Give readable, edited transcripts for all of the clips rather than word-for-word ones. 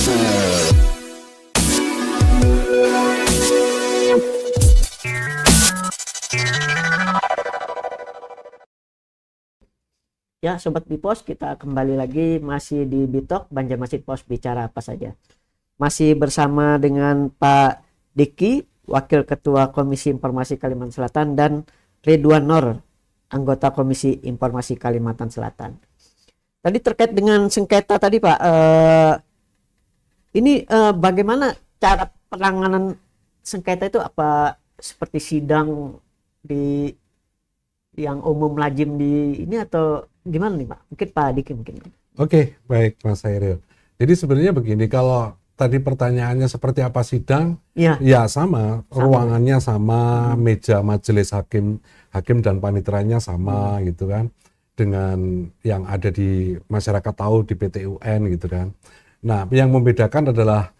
Ya, Sobat Bipos, kita kembali lagi masih di Bitok, Banjarmasin Pos bicara apa saja. Masih bersama dengan Pak Diki, Wakil Ketua Komisi Informasi Kalimantan Selatan, dan Ridwan Nur, anggota Komisi Informasi Kalimantan Selatan. Tadi terkait dengan sengketa tadi Pak, ini bagaimana cara penanganan sengketa itu? Apa seperti sidang di yang umum lazim di ini atau gimana nih Pak? Mungkin Pak Diki mungkin. Oke, baik Mas Hairil. Jadi sebenarnya begini, kalau tadi pertanyaannya seperti apa sidang, ya sama. Ruangannya sama, meja majelis hakim dan panitranya sama gitu kan, dengan yang ada di masyarakat tahu di PT UN gitu kan. Nah, yang membedakan adalah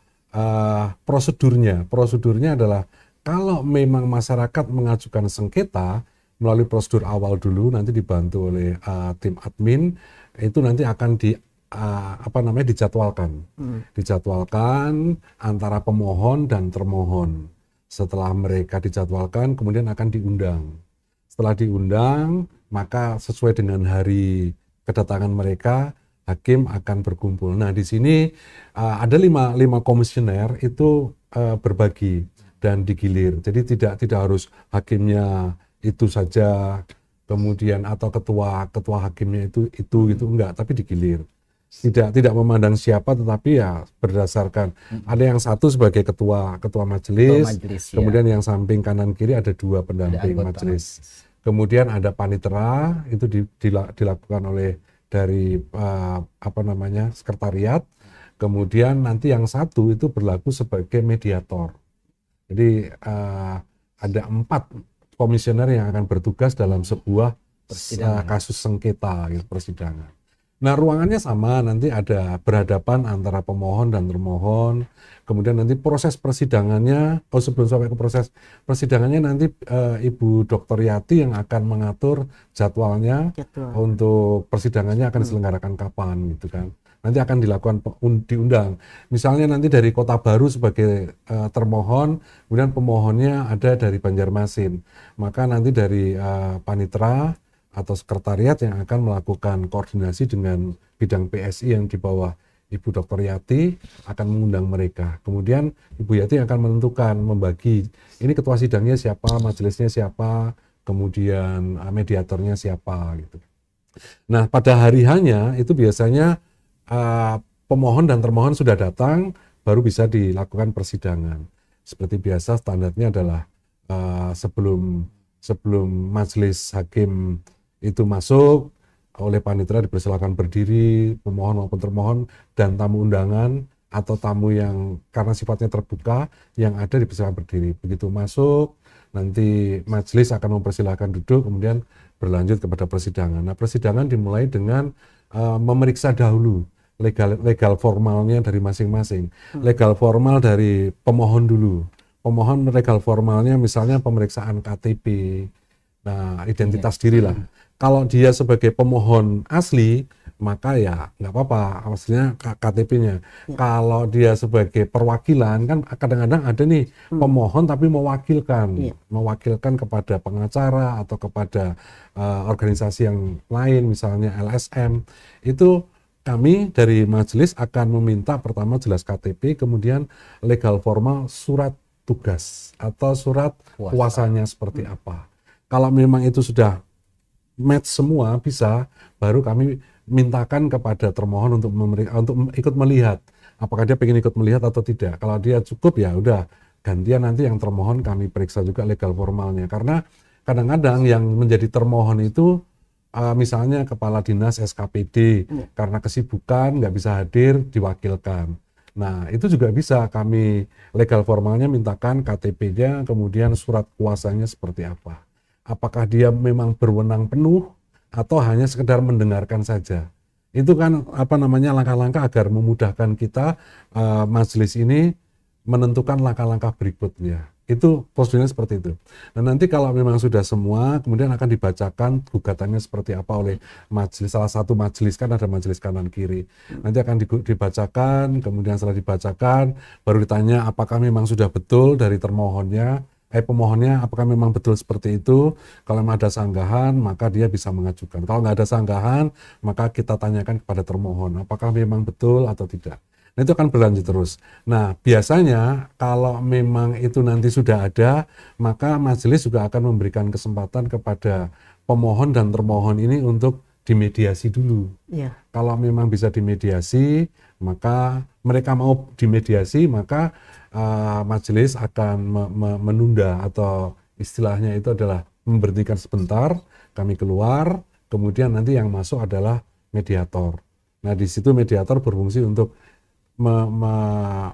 prosedurnya. Prosedurnya adalah kalau memang masyarakat mengajukan sengketa melalui prosedur awal dulu, nanti dibantu oleh tim admin, itu nanti akan dijadwalkan. Dijadwalkan antara pemohon dan termohon. Setelah mereka dijadwalkan, kemudian akan diundang. Setelah diundang, maka sesuai dengan hari kedatangan mereka, hakim akan berkumpul. Nah, di sini ada lima komisioner itu berbagi dan digilir. Jadi tidak harus hakimnya itu saja, kemudian atau ketua hakimnya itu enggak, tapi digilir. Tidak memandang siapa, tetapi ya berdasarkan ada yang satu sebagai ketua majelis, kemudian yang samping kanan kiri ada dua pendamping majelis. Kemudian ada panitera, itu dilakukan oleh dari sekretariat. Kemudian nanti yang satu itu berlaku sebagai mediator. Jadi ada 4 komisioner yang akan bertugas dalam sebuah kasus sengketa persidangan. Nah, ruangannya sama, nanti ada berhadapan antara pemohon dan termohon. Kemudian nanti proses persidangannya, sebelum sampai ke proses persidangannya nanti Ibu Dr. Yati yang akan mengatur jadwalnya untuk persidangannya akan diselenggarakan kapan gitu kan. Nanti akan dilakukan diundang. Misalnya nanti dari Kota Baru sebagai termohon, kemudian pemohonnya ada dari Banjarmasin. Maka nanti dari panitera atau sekretariat yang akan melakukan koordinasi dengan bidang PSI yang di bawah Ibu Dr. Yati akan mengundang mereka. Kemudian Ibu Yati akan menentukan, membagi, ini ketua sidangnya siapa, majelisnya siapa, kemudian mediatornya siapa gitu. Nah, pada hari hanya itu biasanya pemohon dan termohon sudah datang, baru bisa dilakukan persidangan. Seperti biasa, standarnya adalah sebelum majelis hakim itu masuk, oleh panitera dipersilakan berdiri, pemohon maupun termohon, dan tamu undangan atau tamu yang karena sifatnya terbuka, yang ada dipersilakan berdiri. Begitu masuk, nanti majelis akan mempersilahkan duduk, kemudian berlanjut kepada persidangan. Nah, persidangan dimulai dengan memeriksa dahulu legal formalnya dari masing-masing. Legal formal dari pemohon dulu. Pemohon legal formalnya misalnya pemeriksaan KTP, nah identitas diri lah. Kalau dia sebagai pemohon asli, maka ya nggak apa-apa, maksudnya KTP-nya. Kalau dia sebagai perwakilan, kan kadang-kadang ada nih pemohon tapi mewakilkan kepada pengacara atau kepada organisasi yang lain, misalnya LSM. Itu kami dari majelis akan meminta pertama jelas KTP, kemudian legal formal surat tugas atau surat kuasanya seperti apa. Kalau memang itu sudah match semua bisa, baru kami mintakan kepada termohon untuk ikut melihat apakah dia pengen ikut melihat atau tidak. Kalau dia cukup ya udah, gantian nanti yang termohon kami periksa juga legal formalnya. Karena kadang-kadang yang menjadi termohon itu misalnya kepala dinas SKPD karena kesibukan nggak bisa hadir, diwakilkan. Nah, itu juga bisa kami legal formalnya mintakan KTP-nya, kemudian surat kuasanya seperti apa. Apakah dia memang berwenang penuh atau hanya sekedar mendengarkan saja. Itu kan langkah-langkah agar memudahkan kita majelis ini menentukan langkah-langkah berikutnya. Itu prosedurnya seperti itu. Nah, nanti kalau memang sudah semua, kemudian akan dibacakan gugatannya seperti apa oleh majelis, salah satu majelis, kan ada majelis kanan kiri. Nanti akan dibacakan, kemudian setelah dibacakan, baru ditanya apakah memang sudah betul dari termohonnya, pemohonnya apakah memang betul seperti itu. Kalau memang ada sanggahan, maka dia bisa mengajukan. Kalau nggak ada sanggahan, maka kita tanyakan kepada termohon, apakah memang betul atau tidak. Nah, itu akan berlanjut terus. Nah, biasanya kalau memang itu nanti sudah ada, maka majelis juga akan memberikan kesempatan kepada pemohon dan termohon ini untuk dimediasi dulu. Iya. Kalau memang bisa dimediasi, maka mereka mau dimediasi, maka majelis akan menunda, atau istilahnya itu adalah memberhentikan sebentar, kami keluar, kemudian nanti yang masuk adalah mediator. Nah, di situ mediator berfungsi untuk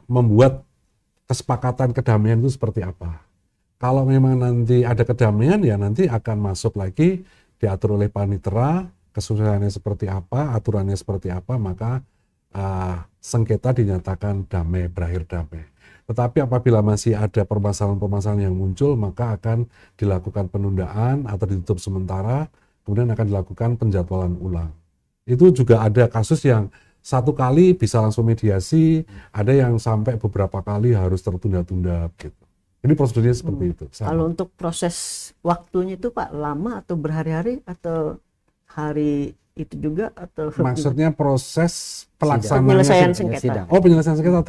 membuat kesepakatan kedamaian itu seperti apa. Kalau memang nanti ada kedamaian, ya nanti akan masuk lagi, diatur oleh panitera, kesusahannya seperti apa, aturannya seperti apa, maka sengketa dinyatakan damai, berakhir damai. Tetapi apabila masih ada permasalahan-permasalahan yang muncul, maka akan dilakukan penundaan atau ditutup sementara, kemudian akan dilakukan penjadwalan ulang. Itu juga ada kasus yang satu kali bisa langsung mediasi, ada yang sampai beberapa kali harus tertunda-tunda gitu. Jadi prosedurnya seperti itu. Sama. Kalau untuk proses waktunya itu Pak lama atau berhari-hari atau hari itu juga atau maksudnya proses pelaksanaan penyelesaian sengketa. Oh, penyelesaian sengketa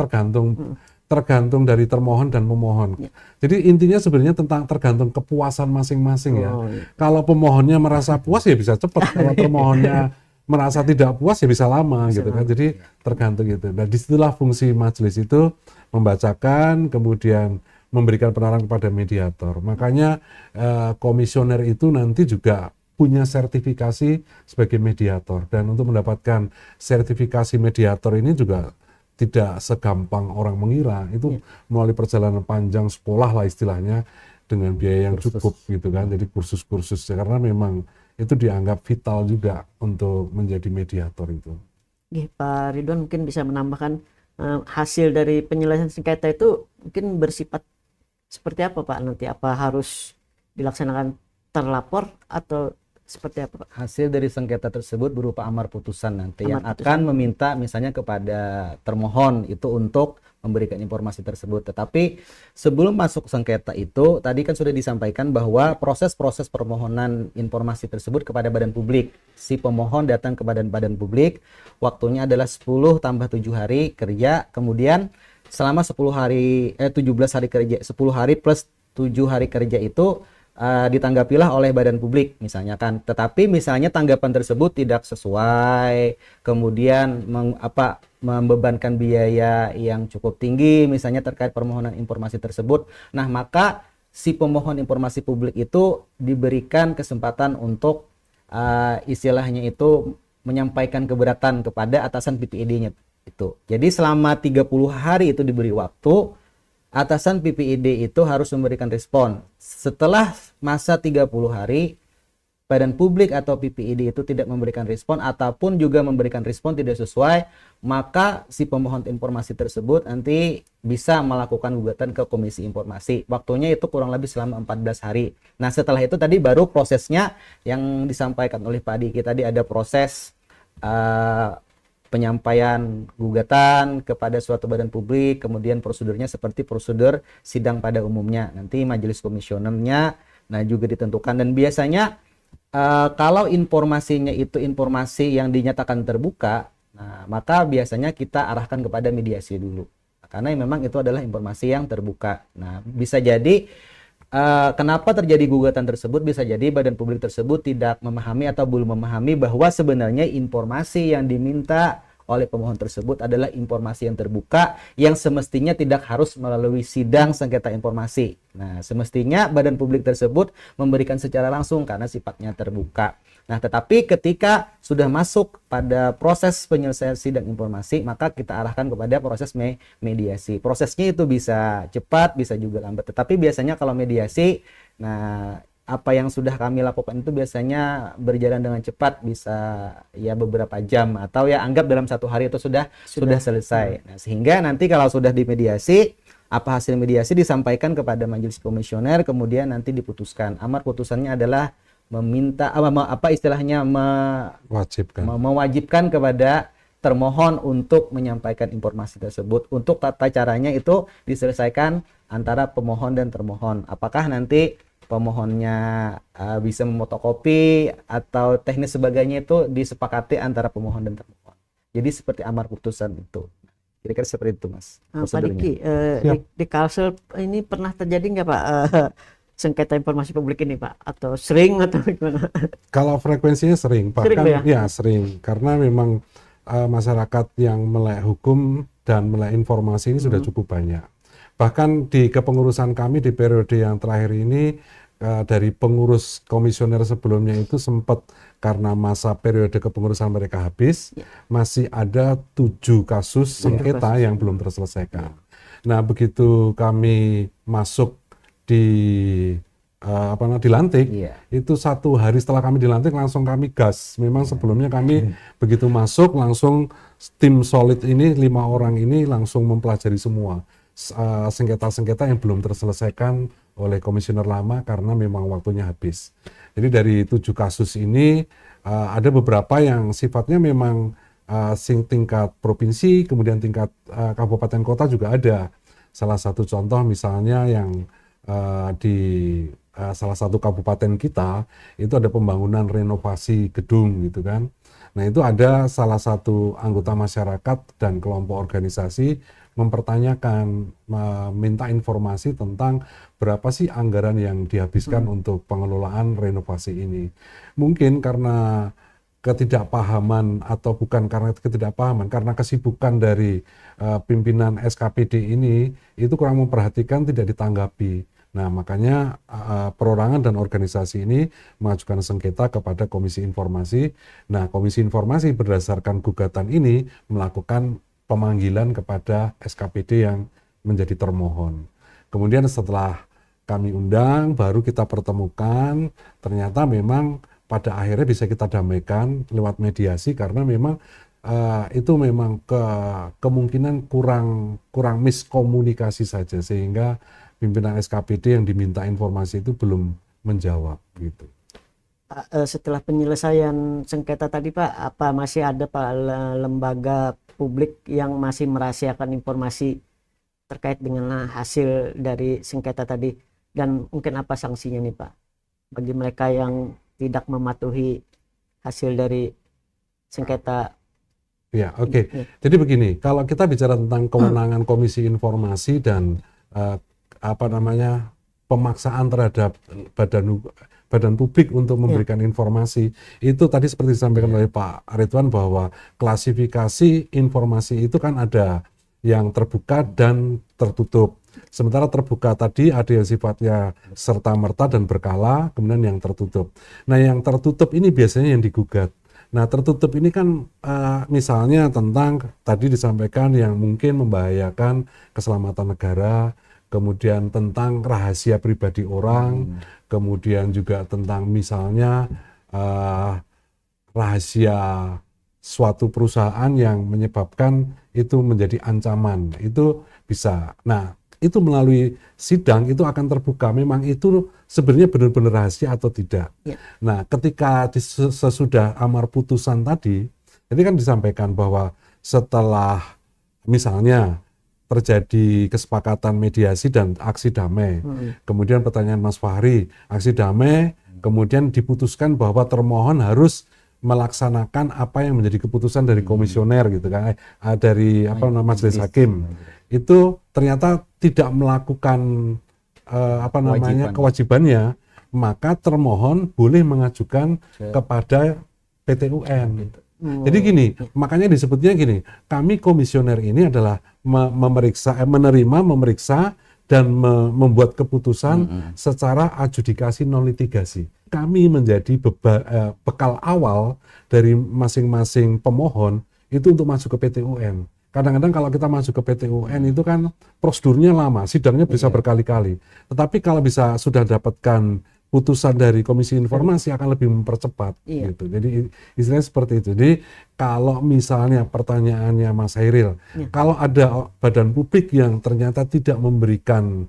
tergantung dari termohon dan pemohon. Ya. Jadi intinya sebenarnya tergantung kepuasan masing-masing ya. Iya. Kalau pemohonnya merasa puas ya bisa cepat. Kalau termohonnya merasa tidak puas ya bisa lama gitu kan. Jadi tergantung itu. Nah, disitulah fungsi majelis itu membacakan, kemudian memberikan penerangan kepada mediator. Makanya komisioner itu nanti juga punya sertifikasi sebagai mediator, dan untuk mendapatkan sertifikasi mediator ini juga tidak segampang orang mengira. Itu melalui perjalanan panjang sekolah lah istilahnya, dengan biaya yang cukup gitu kan. Jadi kursus-kursus, karena memang itu dianggap vital juga untuk menjadi mediator itu. Pak Ridwan mungkin bisa menambahkan hasil dari penyelesaian sengketa itu mungkin bersifat seperti apa Pak nanti? Apa harus dilaksanakan terlapor atau seperti apa Pak? Hasil dari sengketa tersebut berupa amar putusan nanti Amar yang putusan. akan meminta misalnya kepada termohon itu untuk memberikan informasi tersebut. Tetapi sebelum masuk sengketa itu, tadi kan sudah disampaikan bahwa proses-proses permohonan informasi tersebut kepada badan publik. Si pemohon datang ke badan publik, waktunya adalah 10 tambah 7 hari kerja, kemudian selama 17 hari kerja, 10 hari plus 7 hari kerja itu ditanggapilah oleh badan publik misalnya kan. Tetapi misalnya tanggapan tersebut tidak sesuai, kemudian membebankan biaya yang cukup tinggi misalnya terkait permohonan informasi tersebut. Nah, maka si pemohon informasi publik itu diberikan kesempatan untuk istilahnya itu menyampaikan keberatan kepada atasan PPID-nya itu. Jadi selama 30 hari itu diberi waktu, atasan PPID itu harus memberikan respon. Setelah masa 30 hari, badan publik atau PPID itu tidak memberikan respon ataupun juga memberikan respon tidak sesuai, maka si pemohon informasi tersebut nanti bisa melakukan gugatan ke Komisi Informasi. Waktunya itu kurang lebih selama 14 hari. Nah, setelah itu tadi baru prosesnya yang disampaikan oleh Pak Diki tadi, ada proses penyampaian gugatan kepada suatu badan publik, kemudian prosedurnya seperti prosedur sidang pada umumnya. Nanti majelis komisionernya juga ditentukan, dan biasanya kalau informasinya itu informasi yang dinyatakan terbuka, maka biasanya kita arahkan kepada mediasi dulu. Karena memang itu adalah informasi yang terbuka. Nah, bisa jadi kenapa terjadi gugatan tersebut, bisa jadi badan publik tersebut tidak memahami atau belum memahami bahwa sebenarnya informasi yang diminta oleh pemohon tersebut adalah informasi yang terbuka, yang semestinya tidak harus melalui sidang sengketa informasi. Nah, semestinya badan publik tersebut memberikan secara langsung karena sifatnya terbuka. Nah, tetapi ketika sudah masuk pada proses penyelesaian sidang informasi, maka kita arahkan kepada proses mediasi. Prosesnya itu bisa cepat, bisa juga lambat. Tetapi biasanya kalau mediasi, apa yang sudah kami lakukan itu biasanya berjalan dengan cepat, bisa ya beberapa jam, atau ya anggap dalam 1 hari itu sudah selesai. Nah, sehingga nanti kalau sudah dimediasi, apa hasil mediasi disampaikan kepada majelis komisioner, kemudian nanti diputuskan. Amar putusannya adalah meminta apa istilahnya mewajibkan kepada termohon untuk menyampaikan informasi tersebut. Untuk tata caranya itu diselesaikan antara pemohon dan termohon. Apakah nanti pemohonnya bisa memotokopi atau teknis sebagainya itu disepakati antara pemohon dan termohon. Jadi seperti amar putusan itu. Kira-kira seperti itu, Mas. Pak Diki, di Kalsel ini pernah terjadi nggak Pak sengketa informasi publik ini Pak? Atau sering atau gimana? Kalau frekuensinya sering, bahkan sering, ya sering, karena memang masyarakat yang melek hukum dan melek informasi ini sudah cukup banyak. Bahkan di kepengurusan kami di periode yang terakhir ini, dari pengurus komisioner sebelumnya itu sempat karena masa periode kepengurusan mereka habis, masih ada 7 kasus sengketa yang belum terselesaikan. Nah, begitu kami masuk dilantik, itu 1 hari setelah kami dilantik langsung kami gas. Memang sebelumnya kami begitu masuk langsung tim solid ini 5 orang ini langsung mempelajari semua sengketa-sengketa yang belum terselesaikan oleh komisioner lama karena memang waktunya habis. Jadi dari 7 kasus ini ada beberapa yang sifatnya memang tingkat provinsi, kemudian tingkat kabupaten kota juga ada. Salah satu contoh misalnya yang di salah satu kabupaten kita itu ada pembangunan renovasi gedung gitu kan. Nah, itu ada salah satu anggota masyarakat dan kelompok organisasi mempertanyakan, meminta informasi tentang berapa sih anggaran yang dihabiskan untuk pengelolaan renovasi ini. Mungkin karena ketidakpahaman atau bukan karena ketidakpahaman, karena kesibukan dari pimpinan SKPD ini itu kurang memperhatikan, tidak ditanggapi. Nah, makanya perorangan dan organisasi ini mengajukan sengketa kepada Komisi Informasi. Nah, Komisi Informasi berdasarkan gugatan ini melakukan pemanggilan kepada SKPD yang menjadi termohon. Kemudian setelah kami undang, baru kita pertemukan, ternyata memang pada akhirnya bisa kita damaikan lewat mediasi karena memang itu memang kemungkinan kurang miskomunikasi saja, sehingga pimpinan SKPD yang diminta informasi itu belum menjawab gitu. Pak, setelah penyelesaian sengketa tadi Pak, apa masih ada Pak lembaga publik yang masih merahasiakan informasi terkait dengan hasil dari sengketa tadi, dan mungkin apa sanksinya nih Pak bagi mereka yang tidak mematuhi hasil dari sengketa? Ya, oke. Jadi begini, kalau kita bicara tentang kewenangan Komisi Informasi dan pemaksaan terhadap badan publik untuk memberikan informasi, itu tadi seperti disampaikan oleh Pak Ridwan bahwa klasifikasi informasi itu kan ada yang terbuka dan tertutup. Sementara terbuka tadi ada yang sifatnya serta-merta dan berkala, kemudian yang tertutup. Nah, yang tertutup ini biasanya yang digugat. Nah, tertutup ini kan misalnya tentang tadi disampaikan yang mungkin membahayakan keselamatan negara, kemudian tentang rahasia pribadi orang, kemudian juga tentang misalnya rahasia suatu perusahaan yang menyebabkan itu menjadi ancaman, itu bisa. Nah, itu melalui sidang itu akan terbuka, memang itu sebenarnya benar-benar rahasia atau tidak. Nah, ketika sesudah amar putusan tadi, jadi kan disampaikan bahwa setelah misalnya terjadi kesepakatan mediasi dan aksi damai. Kemudian pertanyaan Mas Fahri, aksi damai, kemudian diputuskan bahwa termohon harus melaksanakan apa yang menjadi keputusan dari komisioner gitu kan, dari majelis hakim. Itu ternyata tidak melakukan kewajibannya, maka termohon boleh mengajukan kepada PT UN. Jadi gini, makanya disebutnya gini, kami komisioner ini adalah memeriksa dan membuat keputusan secara adjudikasi non litigasi. Kami menjadi bekal awal dari masing-masing pemohon itu untuk masuk ke PT UN. Kadang-kadang kalau kita masuk ke PT UN itu kan prosedurnya lama, sidangnya bisa berkali-kali. Tetapi kalau sudah dapatkan putusan dari Komisi Informasi akan lebih mempercepat Iya. gitu. Jadi istilahnya seperti itu. Jadi kalau misalnya pertanyaannya Mas Hairil, Iya. kalau ada badan publik yang ternyata tidak memberikan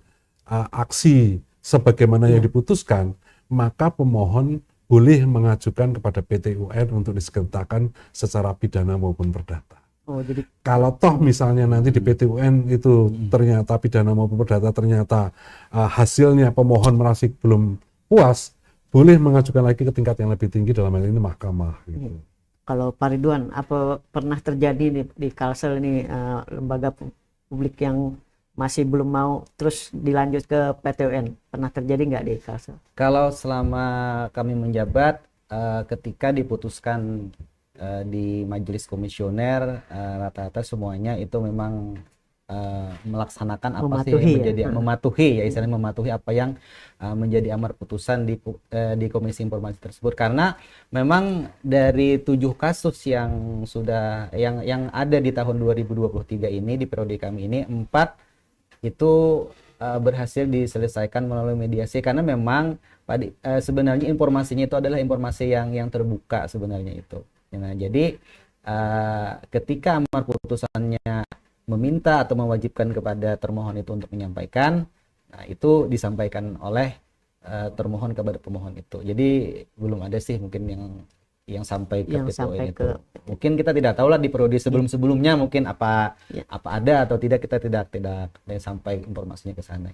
aksi sebagaimana yang diputuskan, maka pemohon boleh mengajukan kepada PT UN untuk disengketakan secara pidana maupun perdata. Oh, jadi Kalau toh misalnya nanti di PT UN itu ternyata pidana maupun perdata ternyata hasilnya pemohon merasa belum puas, boleh mengajukan lagi ke tingkat yang lebih tinggi, dalam hal ini mahkamah gitu. kalau Pak Ridwan, apa pernah terjadi di Kalsel ini lembaga publik yang masih belum mau terus dilanjut ke PT UN? Pernah terjadi nggak di Kalsel? Kalau selama kami menjabat, ketika diputuskan di majelis komisioner, rata-rata semuanya itu memang melaksanakan apa sih yang Mematuhi, menjadi ya. mematuhi, ya istilahnya mematuhi apa yang menjadi amar putusan di Komisi Informasi tersebut, karena memang dari 7 kasus yang sudah yang ada di tahun 2023 ini, di periode kami ini 4 itu berhasil diselesaikan melalui mediasi, karena memang sebenarnya informasinya itu adalah informasi yang terbuka sebenarnya itu. Nah, jadi ketika amar putusannya meminta atau mewajibkan kepada termohon itu untuk menyampaikan, nah itu disampaikan oleh termohon kepada pemohon itu. Jadi belum ada sih mungkin yang sampai ke Yang PT UN sampai itu. ke- Mungkin kita tidak tahu lah di periode sebelum-sebelumnya mungkin apa Ya. ada atau tidak, kita tidak sampai informasinya ke sana.